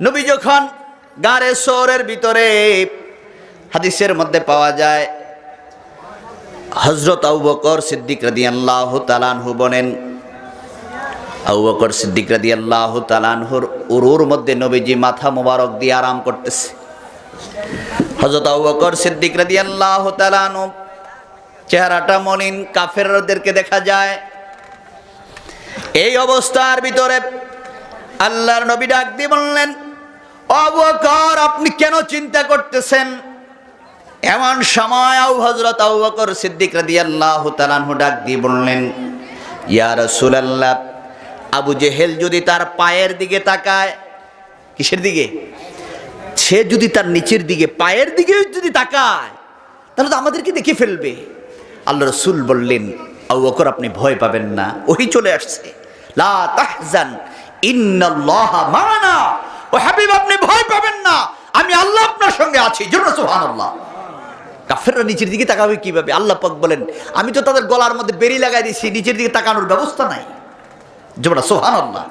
নবী যখন গারে সওরের ভিতরে, হাদিসের মধ্যে পাওয়া যায় হযরত আবু বকর সিদ্দিক রাদিয়াল্লাহু তাআলা আনহু বলেন, আবু বকর সিদ্দিক রাদিয়াল্লাহু তাআলা আনহুর উরুর মধ্যে নবীজি মাথা মোবারক দিয়ে আরাম করতেছে। হযরত আবু বকর সিদ্দিক রাদিয়াল্লাহু তাআলা আনহু চেহারাটা মলিন, কাফেরদেরকে দেখা যায়। এই অবস্থার ভিতরে আল্লাহর নবী ডাক দিয়ে বললেন, আবু বকর আপনি কেন চিন্তা করতেছেন? এমন সময় হযরত আবু বকর সিদ্দিক রাদিয়াল্লাহু তাআলা আনহু ডাক দিয়ে বললেন, ইয়া রাসূলুল্লাহ, আবু জেহেল যদি তার পায়ের দিকে তাকায়, কিসের দিকে? সে যদি তার নিচের দিকে, পায়ের দিকে যদি তাকায়, তাহলে তো আমাদেরকে দেখে ফেলবে। আল্লাহ রাসূল বললেন, আবু বকর আপনি ভয় পাবেন না, ওহী চলে আসছে, লা তাহজান ইন্নাল্লাহা মা'ানা। ও হাবিব আপনি ভয় পাবেন না, আমি আল্লাহ আপনার সঙ্গে আছি। জোরে সুবহানাল্লাহ। কাফেররা নিচের দিকে তাকাবে কিভাবে? আল্লাহ পাক বলেন, আমি তো তাদের গলার মধ্যে বেড়ি লাগাই দিয়েছি, নিচের দিকে তাকানোর ব্যবস্থা নাই। জোরে সুবহানাল্লাহ।